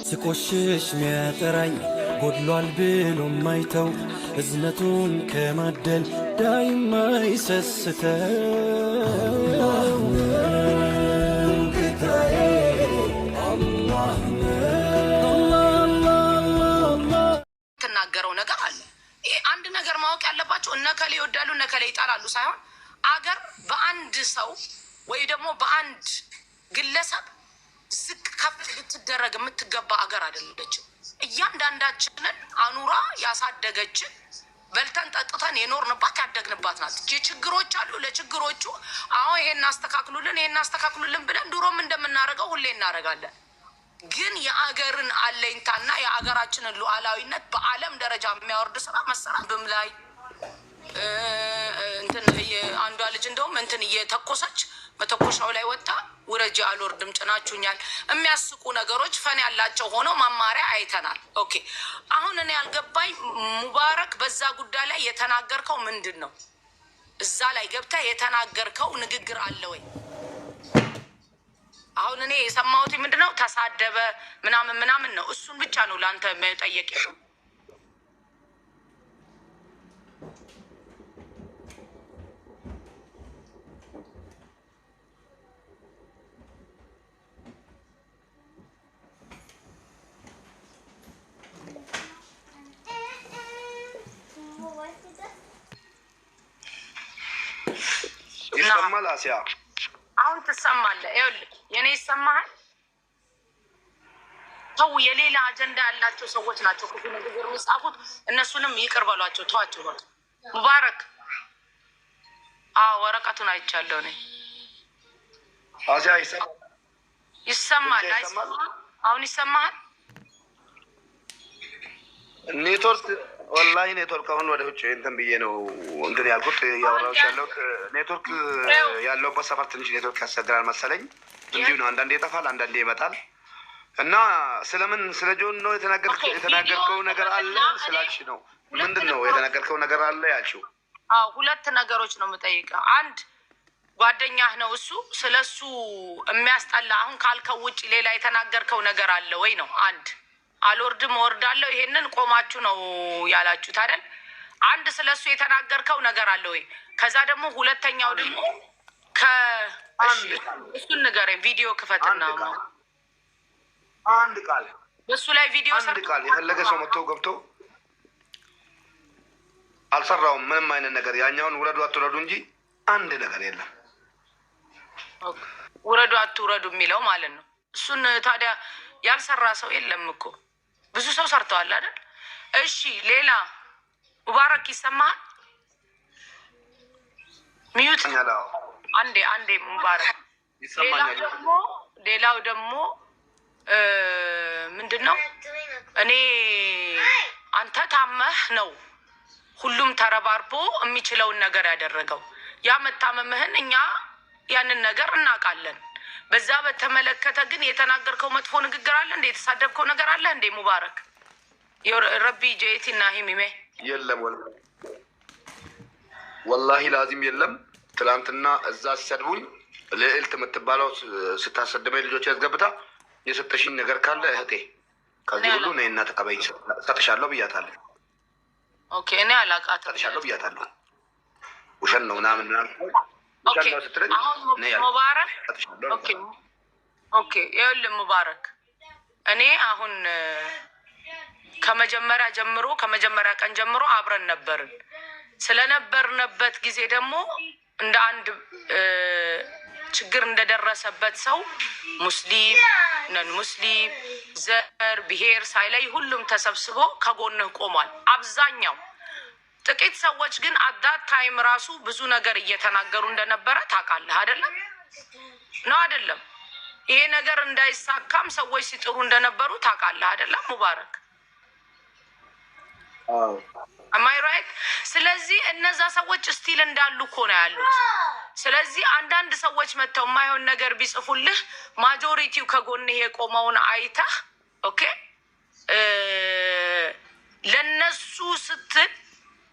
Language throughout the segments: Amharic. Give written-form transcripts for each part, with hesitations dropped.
ስቆሽሽ ሚያጠራኝ ጎድሏል ብሎ ማይተው እዝነቱን ከማደል ዳይማ ይሰስተው ተናገረው ነገር አለ። አንድ ነገር ማወቅ ያለባቸው እነከሌ ይወዳሉ እነከሌ ይጣላሉ ሳይሆን አገር በአንድ ሰው ወይ ደግሞ በአንድ ግለሰብ ዝቅ ከፍ ልትደረግ የምትገባ አገር አይደለችም። እያንዳንዳችንን አኑራ ያሳደገችን በልተን ጠጥተን የኖርንባት ያደግንባት ናት። ችግሮች አሉ። ለችግሮቹ አሁን ይሄን አስተካክሉልን ብለን ድሮም እንደምናደርገው ሁሌ እናደርጋለን። ግን የአገርን አለኝታና የአገራችንን ሉዓላዊነት በዓለም ደረጃ የሚያወርድ ስራ መሰራት ብም ላይ አንዷ ልጅ እንደውም እየተኮሰች መተኮሻው ላይ ወጣ ውረጅ አልወርድም ጭናችሁኛል። የሚያስቁ ነገሮች ፈን ያላቸው ሆነው መማሪያ አይተናል። ኦኬ አሁን እኔ ያልገባኝ ሙባረክ በዛ ጉዳይ ላይ የተናገርከው ምንድን ነው? እዛ ላይ ገብተህ የተናገርከው ንግግር አለ ወይ? አሁን እኔ የሰማሁት ምንድነው ተሳደበ ምናምን ነው። እሱን ብቻ ነው ለአንተ መጠየቅ። ይሰማል አሲያ? አሁን ትሰማለህ? ይኸውልህ የኔ ይሰማሃል? ተው፣ የሌላ አጀንዳ ያላቸው ሰዎች ናቸው ክፉ ንግግር የሚጻፉት። እነሱንም ይቅር በሏቸው፣ ተዋቸው። በቃ ሙባረክ። ወረቀቱን አይቻለሁ እኔ። አሲያ ይሰማል? አሁን ይሰማሃል? ኔትወርክ ወላሂ ኔትወርክ አሁን ወደ ውጭ እንትን ብዬ ነው እንትን ያልኩት እያወራሁሽ ያለሁት። ኔትወርክ ያለውበት ሰፈር ትንሽ ኔትወርክ ያስቸግራል መሰለኝ። እንዲሁ ነው፣ አንዳንዴ ይጠፋል፣ አንዳንዴ ይመጣል። እና ስለምን ስለ ጆን ነው የተናገርከው ነገር አለ ስላልሽ ነው። ምንድን ነው የተናገርከው ነገር አለ ያልሽው? ሁለት ነገሮች ነው የምጠይቀው። አንድ ጓደኛህ ነው እሱ፣ ስለ እሱ የሚያስጠላ አሁን ካልከው ውጭ ሌላ የተናገርከው ነገር አለ ወይ ነው አንድ። አልወርድም እወርዳለሁ ይሄንን ቆማችሁ ነው ያላችሁት አይደል? አንድ ስለሱ የተናገርከው ነገር አለ ወይ? ከዛ ደግሞ ሁለተኛው ደግሞ እሱን ንገረኝ። ቪዲዮ ክፈትና አንድ ቃል በሱ ላይ ቪዲዮ አንድ ቃል የፈለገ ሰው መጥቶ ገብቶ አልሰራውም ምንም አይነት ነገር። ያኛውን ውረዱ አትውረዱ እንጂ አንድ ነገር የለም። ውረዱ አትውረዱ የሚለው ማለት ነው። እሱን ታዲያ ያልሰራ ሰው የለም እኮ ብዙ ሰው ሰርተዋል አይደል? እሺ ሌላ ሙባረክ ይሰማሃል? ሚዩት አንዴ ሙባረክ። ሌላው ደግሞ ምንድን ነው እኔ አንተ ታመህ ነው ሁሉም ተረባርቦ የሚችለውን ነገር ያደረገው። ያ መታመምህን እኛ ያንን ነገር እናውቃለን። በዛ በተመለከተ ግን የተናገርከው መጥፎ ንግግር አለ እንዴ? የተሳደብከው ነገር አለ እንዴ? ሙባረክ ረቢ ጀቲና ሂሚሜ የለም ወላሂ ላዚም የለም። ትላንትና እዛ ሲሰድቡኝ ልዕልት የምትባለው ስታሰድበኝ ልጆች ያስገብታ የሰጠሽኝ ነገር ካለ እህቴ ከዚህ ሁሉ ነይና ተቀበይኝ ሰጥሻለሁ ብያታለሁ። ኦኬ እኔ አላውቃትም ሰጥሻለሁ ብያታለሁ። ውሸት ነው ምናምን ሙባረክ ኦኬ ይኸውልህ ሙባረክ፣ እኔ አሁን ከመጀመሪያ ቀን ጀምሮ አብረን ነበርን። ስለነበርንበት ጊዜ ደግሞ እንደ አንድ ችግር እንደደረሰበት ሰው ሙስሊም ነን ሙስሊም ዘር ብሔር ሳይለይ ሁሉም ተሰብስቦ ከጎንህ ቆሟል። አብዛኛው ጥቂት ሰዎች ግን አዳት ታይም ራሱ ብዙ ነገር እየተናገሩ እንደነበረ ታውቃለህ አይደለም? ነው አይደለም? ይሄ ነገር እንዳይሳካም ሰዎች ሲጥሩ እንደነበሩ ታውቃለህ አይደለም? ሙባረክ አማይ ራይት? ስለዚህ እነዛ ሰዎች ስቲል እንዳሉ እኮ ነው ያሉት። ስለዚህ አንዳንድ ሰዎች መተው የማይሆን ነገር ቢጽፉልህ ማጆሪቲው ከጎንህ የቆመውን አይተህ ኦኬ ለነሱ ስትል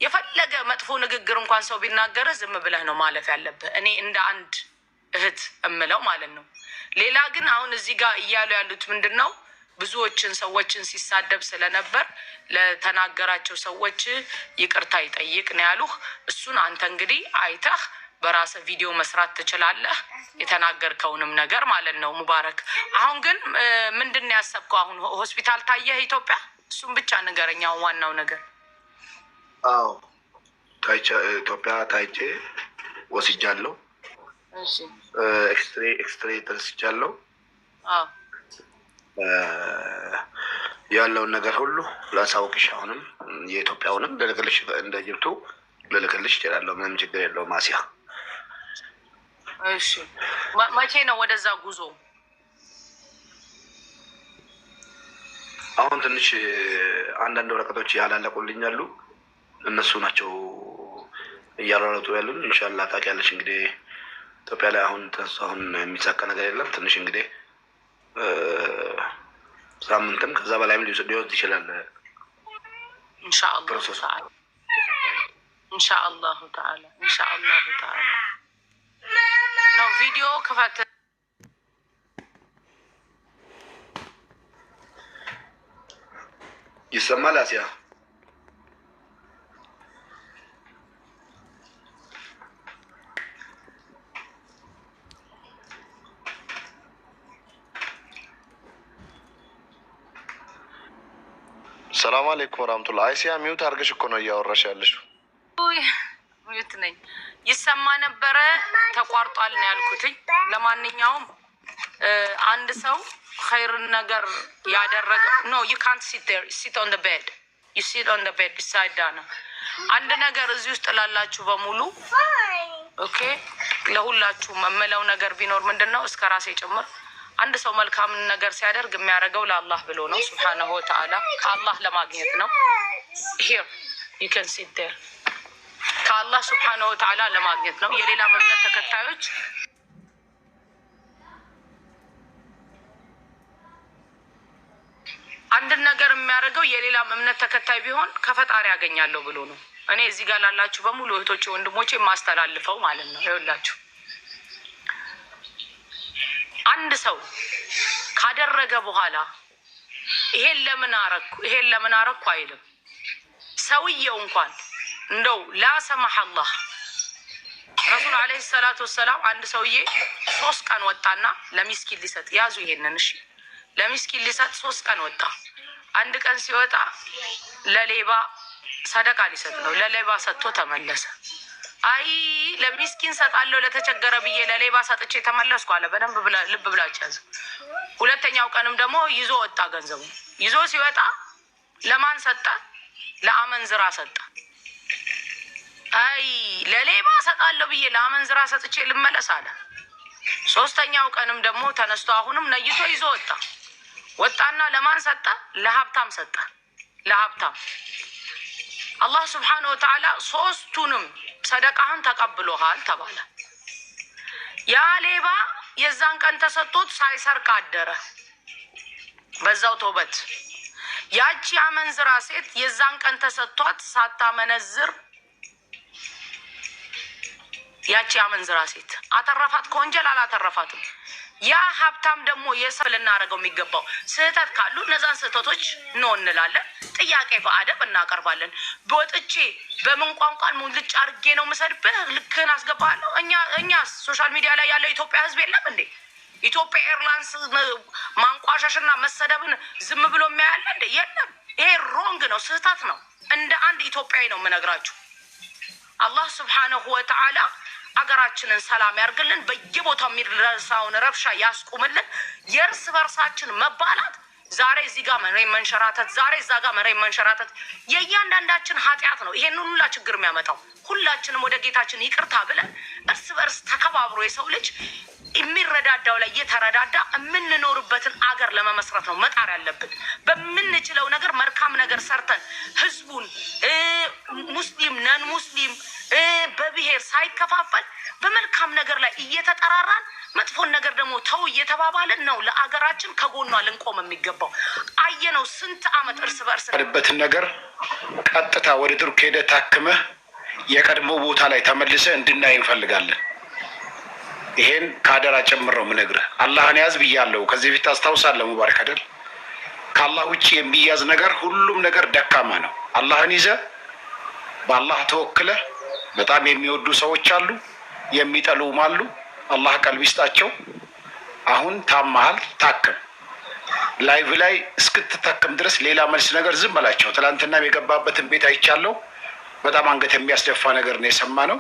የፈለገ መጥፎ ንግግር እንኳን ሰው ቢናገር ዝም ብለህ ነው ማለፍ ያለብህ። እኔ እንደ አንድ እህት እምለው ማለት ነው። ሌላ ግን አሁን እዚህ ጋር እያሉ ያሉት ምንድነው ብዙዎችን ሰዎችን ሲሳደብ ስለነበር ለተናገራቸው ሰዎች ይቅርታ ይጠይቅ ነው ያሉህ። እሱን አንተ እንግዲህ አይተህ በራስ ቪዲዮ መስራት ትችላለህ፣ የተናገርከውንም ነገር ማለት ነው። ሙባረክ አሁን ግን ምንድን ያሰብከው? አሁን ሆስፒታል ታየህ ኢትዮጵያ? እሱም ብቻ ንገረኛው ዋናው ነገር። አዎ ኢትዮጵያ ታይቼ ወስጃለሁ። እሺ ኤክስትሬ ተነስቻለሁ። ያለውን ነገር ሁሉ ላሳውቅሽ። አሁንም የኢትዮጵያውንም ልልክልሽ፣ እንደ ጅብቱ ልልክልሽ እችላለሁ። ምንም ችግር የለውም አሲያ። እሺ መቼ ነው ወደዛ ጉዞ? አሁን ትንሽ አንዳንድ ወረቀቶች ያላለቁልኛሉ። እነሱ ናቸው እያሯሯጡ ያሉን። ኢንሻላህ ታውቂያለሽ እንግዲህ ኢትዮጵያ ላይ አሁን የሚሳካ ነገር የለም። ትንሽ እንግዲህ ሳምንትም ከዛ በላይም ሊወስድ ይችላል። ኢንሻአላሁ ተዓላ ነው። ቪዲዮ ክፈት። ይሰማል አሲያ? ሰላም አለይኩም ወራህመቱላህ። አይሲያ ሚውት አድርገሽ እኮ ነው እያወራሽ ያለሽው። ሚውት ነኝ። ይሰማ ነበረ ተቋርጧል ነው ያልኩትኝ። ለማንኛውም አንድ ሰው ኸይርን ነገር ያደረገ ኖ ዩ ካንት ሲት ዴር ሲት ኦን ዘ ቤድ ዩ ሲት ኦን ዘ ቤድ ቢሳይድ ዳና። አንድ ነገር እዚህ ውስጥ ላላችሁ በሙሉ ኦኬ፣ ለሁላችሁ መመለው ነገር ቢኖር ምንድነው እስከ ራሴ ጭምር አንድ ሰው መልካም ነገር ሲያደርግ የሚያደርገው ለአላህ ብሎ ነው ሱብሃነሁ ወተዓላ፣ ከአላህ ለማግኘት ነው። here you can sit there ከአላህ ሱብሃነሁ ወተዓላ ለማግኘት ነው። የሌላ እምነት ተከታዮች አንድ ነገር የሚያደርገው የሌላ እምነት ተከታይ ቢሆን ከፈጣሪ ያገኛለሁ ብሎ ነው። እኔ እዚህ ጋር ላላችሁ በሙሉ እህቶቼ ወንድሞቼ ማስተላልፈው ማለት ነው ይኸውላችሁ፣ አንድ ሰው ካደረገ በኋላ ይሄን ለምን አረኩ አይልም። ሰውየው እንኳን እንደው ላሰማህ አላህ ረሱል አለይሂ ሰላቱ ወሰላም አንድ ሰውዬ 3 ቀን ወጣና ለሚስኪን ሊሰጥ ያዙ። ይሄንን እሺ፣ ለሚስኪን ሊሰጥ 3 ቀን ወጣ። አንድ ቀን ሲወጣ ለሌባ ሰደቃ ሊሰጥ ነው። ለሌባ ሰጥቶ ተመለሰ። አይ ለሚስኪን ሰጣለሁ ለተቸገረ ብዬ ለሌባ ሰጥቼ ተመለስኩ አለ። በደንብ ልብ ብላችሁ ያዙ። ሁለተኛው ቀንም ደግሞ ይዞ ወጣ። ገንዘቡ ይዞ ሲወጣ ለማን ሰጠ? ለአመንዝራ ሰጠ። አይ ለሌባ ሰጣለሁ ብዬ ለአመንዝራ ሰጥቼ ልመለስ አለ። ሶስተኛው ቀንም ደግሞ ተነስቶ አሁንም ነይቶ ይዞ ወጣና ለማን ሰጠ? ለሀብታም ሰጠ። ለሀብታም አላህ ሱብሓነሁ ወተዓላ ሶስቱንም ሰደቃህን ተቀብሎሃል ተባለ። ያ ሌባ የዛን ቀን ተሰጥቶት ሳይሰርቅ አደረ፣ በዛው ተውበት። ያቺ አመንዝራ ሴት የዛን ቀን ተሰጥቷት ሳታመነዝር ያቺ አመንዝራ ሴት አተረፋት ከወንጀል አላተረፋትም። ያ ሀብታም ደግሞ የሰው ልናደርገው የሚገባው ስህተት ካሉ እነዛን ስህተቶች ነው እንላለን። ጥያቄ በአደብ እናቀርባለን። በወጥቼ በምን ቋንቋን ሙልጭ አድርጌ ነው የምሰድብህ? ልክህን አስገባለሁ። እኛ ሶሻል ሚዲያ ላይ ያለው ኢትዮጵያ ህዝብ የለም እንዴ? ኢትዮጵያ ኤርላይንስ ማንቋሻሽና መሰደብን ዝም ብሎ የሚያያለ እንዴ? የለም። ይሄ ሮንግ ነው፣ ስህተት ነው። እንደ አንድ ኢትዮጵያዊ ነው የምነግራችሁ። አላህ ሱብሓነሁ ወተዓላ አገራችንን ሰላም ያርግልን። በየቦታው የሚደርሰውን ረብሻ ያስቁምልን። የእርስ በርሳችን መባላት ዛሬ እዚህ ጋር መሬት መንሸራተት፣ ዛሬ እዛ ጋር መሬት መንሸራተት የእያንዳንዳችን ኃጢአት ነው ይሄን ሁላ ችግር የሚያመጣው። ሁላችንም ወደ ጌታችን ይቅርታ ብለን እርስ በርስ ተከባብሮ የሰው ልጅ የሚረዳዳው ላይ እየተረዳዳ የምንኖርበትን አገር ለመመስረት ነው መጣር ያለብን። በምንችለው ነገር መልካም ነገር ሰርተን ህዝቡን ሙስሊም ነን ሙስሊም በብሔር ሳይከፋፈል በመልካም ነገር ላይ እየተጠራራን መጥፎን ነገር ደግሞ ተው እየተባባልን ነው ለአገራችን ከጎኗ ልንቆም የሚገባው። አየነው ስንት አመት እርስ በርስ በትን ነገር ቀጥታ ወደ ቱርክ ሄደ ታክመህ የቀድሞ ቦታ ላይ ተመልሰ እንድናይ እንፈልጋለን። ይሄን ካደራ ጨምረው ምነግርህ አላህን ያዝ ብያለሁ። ከዚህ በፊት አስታውሳለሁ ሙባረክ አይደል? ከአላህ ውጭ የሚያዝ ነገር ሁሉም ነገር ደካማ ነው። አላህን ይዘህ በአላህ ተወክለህ በጣም የሚወዱ ሰዎች አሉ፣ የሚጠሉም አሉ። አላህ ቀልብ ይስጣቸው። አሁን ታመሃል፣ ታክም። ላይቭ ላይ እስክትታከም ድረስ ሌላ መልስ ነገር ዝም በላቸው። ትናንትና የገባበትን ቤት አይቻለሁ። በጣም አንገት የሚያስደፋ ነገር ነው የሰማነው።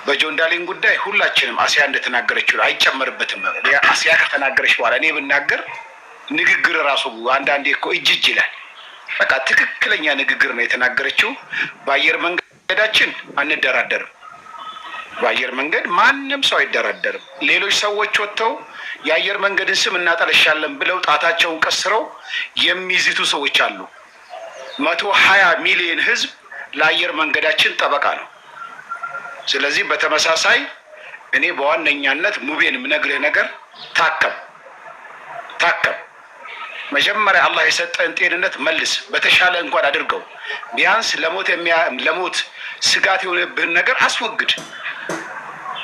በጆን ዳሌን ጉዳይ ሁላችንም አሲያ እንደተናገረችው አይጨመርበትም። አሲያ ከተናገረች በኋላ እኔ ብናገር ንግግር ራሱ አንዳንዴ እኮ እጅ ይላል። በቃ ትክክለኛ ንግግር ነው የተናገረችው። በአየር መንገዳችን አንደራደርም። በአየር መንገድ ማንም ሰው አይደራደርም። ሌሎች ሰዎች ወጥተው የአየር መንገድን ስም እናጠለሻለን ብለው ጣታቸውን ቀስረው የሚይዝቱ ሰዎች አሉ። 120 ሚሊዮን ህዝብ ለአየር መንገዳችን ጠበቃ ነው። ስለዚህ በተመሳሳይ እኔ በዋነኛነት ሙቤን የምነግርህ ነገር ታከም። መጀመሪያ አላህ የሰጠን ጤንነት መልስ፣ በተሻለ እንኳን አድርገው። ቢያንስ ለሞት ስጋት የሆነብህን ነገር አስወግድ።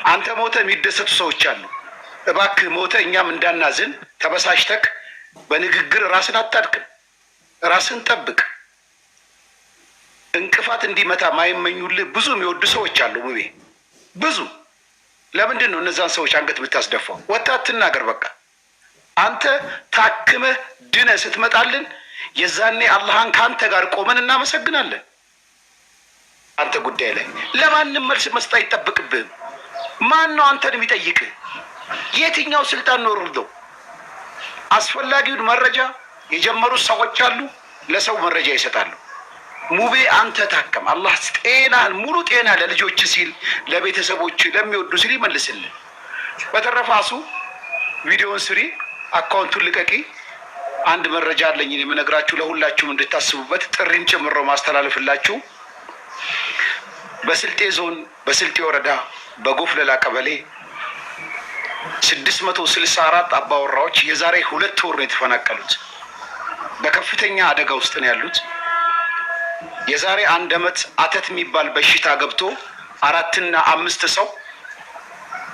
አንተ ሞተ የሚደሰቱ ሰዎች አሉ። እባክህ ሞተ እኛም እንዳናዝን ተበሳሽተክ በንግግር ራስን አታድክም። ራስን ጠብቅ። እንቅፋት እንዲመታ ማይመኙልህ ብዙ የሚወዱ ሰዎች አሉ። ሙቤ ብዙ። ለምንድን ነው እነዛን ሰዎች አንገት ብታስደፋው? ወጣት ትናገር። በቃ አንተ ታክመህ ድነህ ስትመጣልን የዛኔ አላህን ከአንተ ጋር ቆመን እናመሰግናለን። አንተ ጉዳይ ላይ ለማንም መልስ መስጠት አይጠብቅብህም። ማን ነው አንተን የሚጠይቅህ? የትኛው ስልጣን ኖርልው? አስፈላጊውን መረጃ የጀመሩት ሰዎች አሉ፣ ለሰው መረጃ ይሰጣሉ። ሙቤ አንተ ታከም። አላህ ጤናህን ሙሉ ጤና ለልጆች ሲል ለቤተሰቦች ለሚወዱ ሲል ይመልስልን። በተረፈ አሱ ቪዲዮውን ስሪ፣ አካውንቱን ልቀቂ። አንድ መረጃ አለኝ የምነግራችሁ ለሁላችሁም እንድታስቡበት ጥሪን ጨምሮ ማስተላለፍላችሁ። በስልጤ ዞን በስልጤ ወረዳ በጎፍለላ ቀበሌ 664 አባወራዎች የዛሬ 2 ወር ነው የተፈናቀሉት። በከፍተኛ አደጋ ውስጥ ነው ያሉት። የዛሬ 1 ዓመት አተት የሚባል በሽታ ገብቶ 4 እና 5 ሰው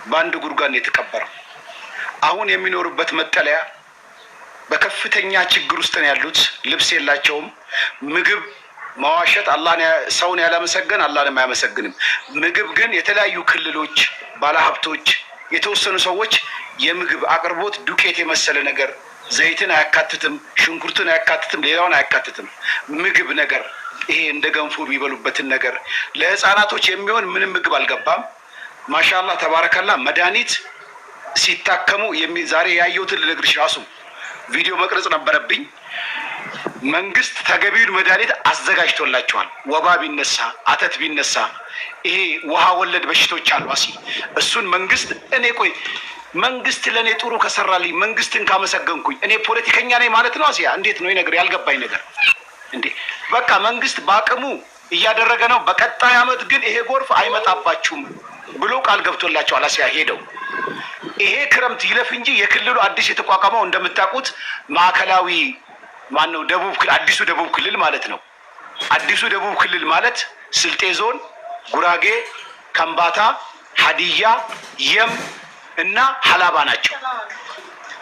በአንድ ጉድጓድ ነው የተቀበረው። አሁን የሚኖሩበት መጠለያ በከፍተኛ ችግር ውስጥ ነው ያሉት። ልብስ የላቸውም። ምግብ ማዋሸት ሰውን ያላመሰገን አላህንም አያመሰግንም። ምግብ ግን የተለያዩ ክልሎች ባለሀብቶች፣ የተወሰኑ ሰዎች የምግብ አቅርቦት ዱቄት የመሰለ ነገር ዘይትን አያካትትም፣ ሽንኩርትን አያካትትም፣ ሌላውን አያካትትም። ምግብ ነገር ይሄ እንደ ገንፎ የሚበሉበትን ነገር ለህፃናቶች የሚሆን ምንም ምግብ አልገባም። ማሻአላህ ተባረከላ። መድኃኒት ሲታከሙ ዛሬ ያየሁትን ልነግርሽ ራሱ ቪዲዮ መቅረጽ ነበረብኝ። መንግስት ተገቢውን መድኃኒት አዘጋጅቶላቸዋል። ወባ ቢነሳ አተት ቢነሳ ይሄ ውሃ ወለድ በሽቶች አሉ። እሱን መንግስት ለእኔ ጥሩ ከሰራልኝ መንግስትን ካመሰገንኩኝ እኔ ፖለቲከኛ ነኝ ማለት ነው። አሲያ እንዴት ነው ነገር ያልገባኝ ነገር እንዴ? በቃ መንግስት በአቅሙ እያደረገ ነው። በቀጣይ አመት ግን ይሄ ጎርፍ አይመጣባችሁም ብሎ ቃል ገብቶላቸዋል። አሲያ ሄደው ይሄ ክረምት ይለፍ እንጂ የክልሉ አዲስ የተቋቋመው እንደምታውቁት ማዕከላዊ ማነው አዲሱ ደቡብ ክልል ማለት ነው። አዲሱ ደቡብ ክልል ማለት ስልጤ ዞን፣ ጉራጌ፣ ከምባታ፣ ሀዲያ፣ የም እና ሀላባ ናቸው።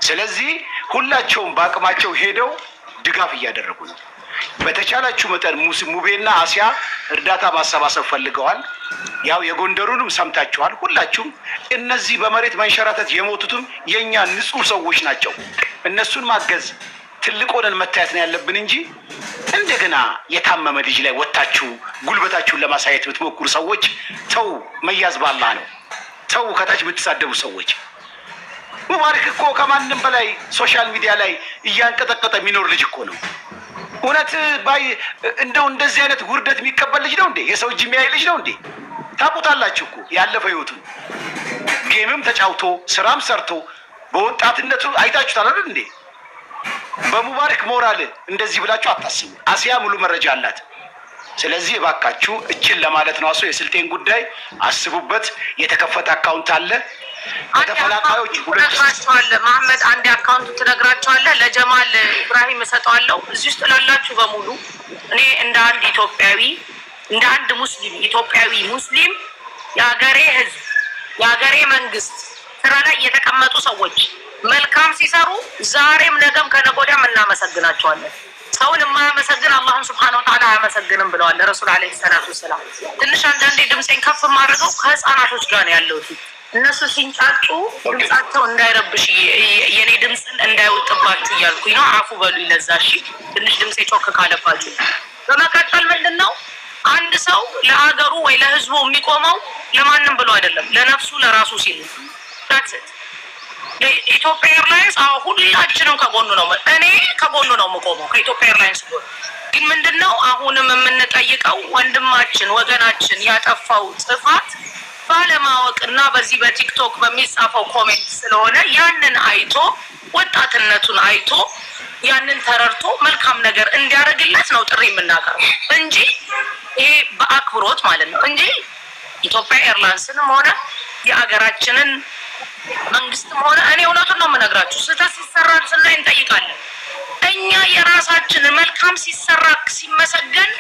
ስለዚህ ሁላቸውም በአቅማቸው ሄደው ድጋፍ እያደረጉ ነው። በተቻላችሁ መጠን ሙቤና አሲያ እርዳታ ማሰባሰብ ፈልገዋል። ያው የጎንደሩንም ሰምታችኋል ሁላችሁም። እነዚህ በመሬት መንሸራተት የሞቱትም የኛ ንጹህ ሰዎች ናቸው። እነሱን ማገዝ ትልቅ ሆነን መታየት ነው ያለብን እንጂ እንደገና የታመመ ልጅ ላይ ወጣችሁ ጉልበታችሁን ለማሳየት የምትሞክሩ ሰዎች ተው፣ መያዝ ባላህ ነው። ተው፣ ከታች የምትሳደቡ ሰዎች። ሙባረክ እኮ ከማንም በላይ ሶሻል ሚዲያ ላይ እያንቀጠቀጠ የሚኖር ልጅ እኮ ነው። እውነት እንደው እንደዚህ አይነት ውርደት የሚቀበል ልጅ ነው እንዴ? የሰው እጅ የሚያይ ልጅ ነው እንዴ? ታውቁታላችሁ እኮ ያለፈ ህይወቱን ጌምም ተጫውቶ ስራም ሰርቶ በወጣትነቱ አይታችሁታል አይደል እንዴ? በሙባረክ ሞራል እንደዚህ ብላችሁ አታስቡ። አሲያ ሙሉ መረጃ አላት። ስለዚህ እባካችሁ እችን ለማለት ነው። የስልጤን ጉዳይ አስቡበት። የተከፈተ አካውንት አለ። ተፈናቃዮች ትነግራቸዋለህ። መሐመድ አንድ አካውንቱ ትነግራቸዋለህ። ለጀማል ኢብራሂም እሰጠዋለሁ። እዚህ ውስጥ ላላችሁ በሙሉ እኔ እንደ አንድ ኢትዮጵያዊ እንደ አንድ ሙስሊም ኢትዮጵያዊ ሙስሊም የሀገሬ ህዝብ የሀገሬ መንግስት ስራ ላይ የተቀመጡ ሰዎች መልካም ሲሰሩ ዛሬም ነገም ከነገ ወዲያም እናመሰግናቸዋለን። ሰውን የማያመሰግን አላህን ሱብሓነሁ ወተዓላ አያመሰግንም ብለዋል ረሱል አለይሂ ሰላቱ ወሰላም። ትንሽ አንዳንዴ ድምፄን ከፍ የማደርገው ከህፃናቶች ጋር ነው ያለሁት። እነሱ ሲንጫጩ ድምጻቸው እንዳይረብሽ የኔ ድምፅን እንዳይወጥባችሁ እያልኩኝ ነው። አፉ በሉ ይለዛሽ ትንሽ ድምፄ ጮክ ካለባችሁ። በመቀጠል ምንድነው አንድ ሰው ለሀገሩ ወይ ለህዝቡ የሚቆመው ለማንም ብሎ አይደለም፣ ለነፍሱ ለራሱ ሲል ነው። ኢትዮጵያ ኤርላይንስ ሁላችንም ከጎኑ ነው። እኔ ከጎኑ ነው የምቆመው ከኢትዮጵያ ኤርላይንስ ጎን። ግን ምንድነው አሁንም የምንጠይቀው ወንድማችን ወገናችን ያጠፋው ጥፋት ባለማወቅና በዚህ በቲክቶክ በሚጻፈው ኮሜንት ስለሆነ ያንን አይቶ ወጣትነቱን አይቶ ያንን ተረድቶ መልካም ነገር እንዲያደርግለት ነው ጥሪ የምናቀርበው እንጂ ይሄ በአክብሮት ማለት ነው እንጂ ኢትዮጵያ ኤርላይንስንም ሆነ የሀገራችንን መንግስትም ሆነ እኔ እውነቱን ነው የምነግራችሁ። ስህተት ሲሰራ ስናይ እንጠይቃለን። እኛ የራሳችን መልካም ሲሰራ ሲመሰገን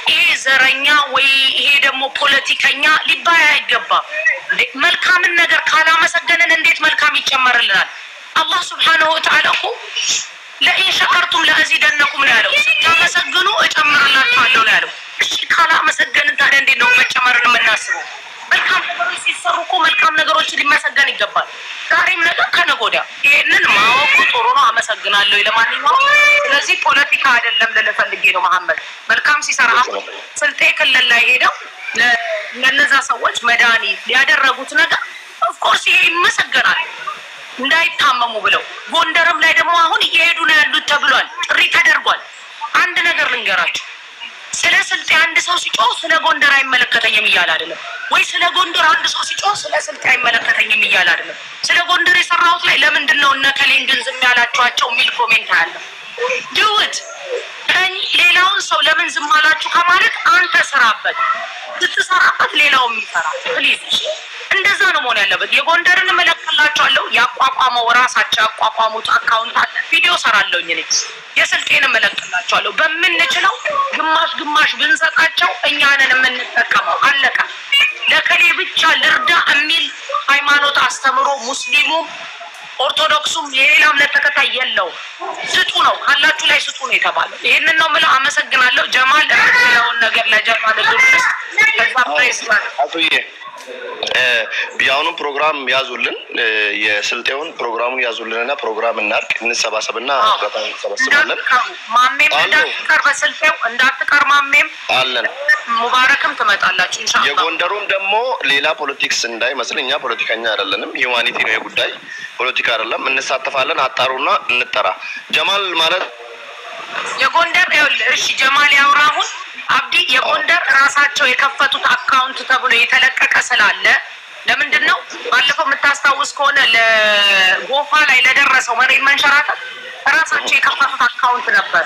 ይሄ ዘረኛ ወይ ይሄ ደግሞ ፖለቲከኛ ሊባል አይገባም። መልካምን ነገር ካላመሰገንን እንዴት መልካም ይጨመርልናል? አላህ ሱብሓነሁ ወተዓላ እኮ ለኢን ሸከርቱም ለአዚደነኩም ነው ያለው። ስታመሰግኑ እጨምርላችኋለሁ ነው ያለው። እሺ ካላመሰገንን ታዲያ እንዴት ነው መጨመርን የምናስበው? መልካም ነገሮች ሲሰሩ እኮ መልካም ነገሮች ሊመሰገን ይገባል። ዛሬም ነገር ከነገ ወዲያ ይሄንን ማወቁ ጥሩ ነው። አመሰግናለሁ። ለማንኛውም ስለዚህ ፖለቲካ አይደለም ልልህ ፈልጌ ነው። መሐመድ መልካም ሲሰራ ስልጤ ክልል ላይ ሄደው ለነዛ ሰዎች መድኃኒት ያደረጉት ነገር ኦፍኮርስ ይሄ ይመሰገናል እንዳይታመሙ ብለው። ጎንደርም ላይ ደግሞ አሁን እየሄዱ ነው ያሉት ተብሏል፣ ጥሪ ተደርጓል። አንድ ነገር ልንገራችሁ፣ ስለ ስልጤ አንድ ሰው ሲጮህ ስለ ጎንደር አይመለከተኝም እያለ አይደለም ወይ ስለ ጎንደር አንድ ሰው ሲጮህ ስለ ስልጤ አይመለከተኝም እያለ አይደለም። ስለ ጎንደር የሰራሁት ላይ ለምንድን ነው እነ ከሌን ግን ዝም ያላችኋቸው የሚል ኮሜንት አለ። ድውት ሌላውን ሰው ለምን ዝም አላችሁ ከማለት አንተ ስራበት፣ ስትሰራበት ሌላውም ይሰራል። ፕሊዝ እንደዛ ነው መሆን ያለበት። የጎንደርን እመለከላቸዋለሁ። ያቋቋመው ራሳቸው ያቋቋሙት አካውንት አለ፣ ቪዲዮ ሰራለሁኝ እኔ። የስልጤን እመለከላቸዋለሁ። በምንችለው ግማሽ ግማሽ ብንሰጣቸው እኛንን የምንጠቀመው አለቀ። ለከሌ ብቻ ልርዳ የሚል ሃይማኖት አስተምሮ ሙስሊሙም ኦርቶዶክሱም የሌላ እምነት ተከታይ የለውም። ስጡ ነው ካላችሁ ላይ ስጡ ነው የተባለው። ይሄንን ነው የምለው። አመሰግናለሁ። ጀማል ያለውን ነገር ለጀማል ድረስ ከዛ ፕሬስ ማለት የአሁኑን ፕሮግራም ያዙልን፣ የስልጤውን ፕሮግራሙን ያዙልንና ፕሮግራም እናርቅ፣ እንሰባሰብና በጣም እንሰባሰባለን። ማሜም እንዳትቀር በስልጤው እንዳትቀር ማሜም አለን። ሙባረክም ትመጣላችሁ ኢንሻአላህ። የጎንደሩም ደግሞ ሌላ ፖለቲክስ እንዳይመስል፣ እኛ ፖለቲከኛ አይደለንም። ሂዩማኒቲ ነው የጉዳይ ፖለቲካ አይደለም። እንሳተፋለን። አጣሩና እንጠራ። ጀማል ማለት የጎንደር እሺ፣ ጀማል ያውራሁን አብዲ የጎንደር ራሳቸው የከፈቱት አካውንት ተብሎ የተለቀቀ ስላለ ለምንድን ነው ባለፈው የምታስታውስ ከሆነ ለጎፋ ላይ ለደረሰው መሬት መንሸራተት ራሳቸው የከፈቱት አካውንት ነበር።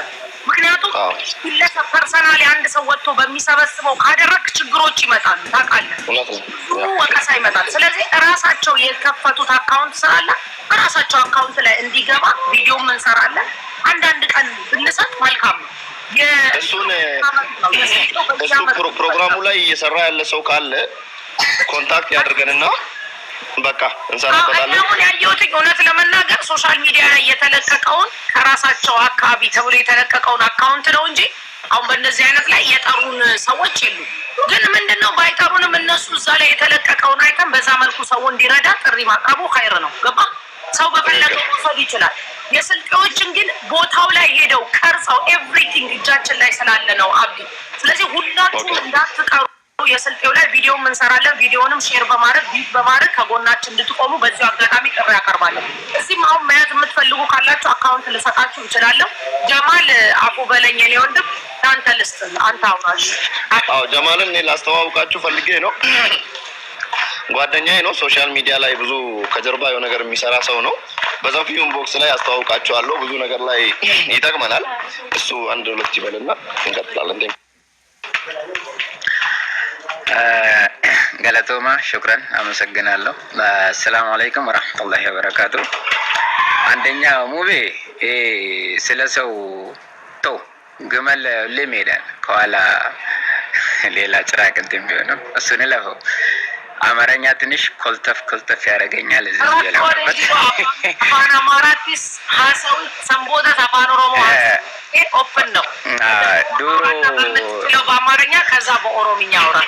ምክንያቱም ግለሰብ ፐርሰናሊ አንድ ሰው ወጥቶ በሚሰበስበው ካደረግ ችግሮች ይመጣሉ፣ ታውቃለህ፣ ወቀሳ ይመጣል። ስለዚህ ራሳቸው የከፈቱት አካውንት ስላለ በራሳቸው አካውንት ላይ እንዲገባ ቪዲዮም እንሰራለን። አንዳንድ ቀን ብንሰጥ መልካም ነው። እሱን ፕሮግራሙ ላይ እየሰራ ያለ ሰው ካለ ኮንታክት ያድርገንና በቃ እንሰራበታለን። አሁን ያየሁት እውነት ለመናገር ሶሻል ሚዲያ ላይ የተለቀቀውን ከራሳቸው አካባቢ ተብሎ የተለቀቀውን አካውንት ነው እንጂ አሁን በእነዚህ አይነት ላይ የጠሩን ሰዎች የሉ። ግን ምንድነው ባይጠሩንም እነሱ እዛ ላይ የተለቀቀውን አይተን በዛ መልኩ ሰው እንዲረዳ ጥሪ ማቅረቡ ኸይር ነው። ገባ? ሰው በፈለገው መውሰድ ይችላል። የስልጤዎችን ግን ቦታው ላይ ሄደው ቀርጸው ኤቭሪቲንግ እጃችን ላይ ስላለ ነው አብዲ። ስለዚህ ሁላችሁም እንዳትቀሩ። የስልጤው ላይ ቪዲዮ እንሰራለን። ቪዲዮንም ሼር በማድረግ ቢት በማድረግ ከጎናችን እንድትቆሙ በዚህ አጋጣሚ ጥሪ ያቀርባለሁ። እዚህም አሁን መያዝ የምትፈልጉ ካላችሁ አካውንት ልሰጣችሁ እችላለሁ። ጀማል አፉ በለኝ የኔ ወንድም፣ አንተ ልስጥ፣ አንተ አውራሽ። አዎ ጀማልን እኔ ላስተዋውቃችሁ ፈልጌ ነው። ጓደኛዬ ነው። ሶሻል ሚዲያ ላይ ብዙ ከጀርባ የሆነ ነገር የሚሰራ ሰው ነው። በሰፊው ኢንቦክስ ላይ አስተዋውቃችኋለሁ። ብዙ ነገር ላይ ይጠቅመናል። እሱ አንድ ሁለት ይበልና እንቀጥላለን። ገለቶማ ሹክራን፣ አመሰግናለሁ። አሰላሙ አለይኩም ወራህመቱላሂ ወበረካቱ። አንደኛ ሙቤ ስለ ሰው ተው፣ ግመል ሁሌም ይሄዳል ከኋላ ሌላ ጭራቅ እንትን ቢሆንም እሱን ለፈው። አማርኛ ትንሽ ኮልተፍ ያደርገኛል እዚህ ያለበት አፋን አማራቲስ ሀሳዊ ሰምቦታ አፋን ኦሮሞ ኦፕን ነው ዱሮ በአማርኛ ከዛ በኦሮምኛ አውራ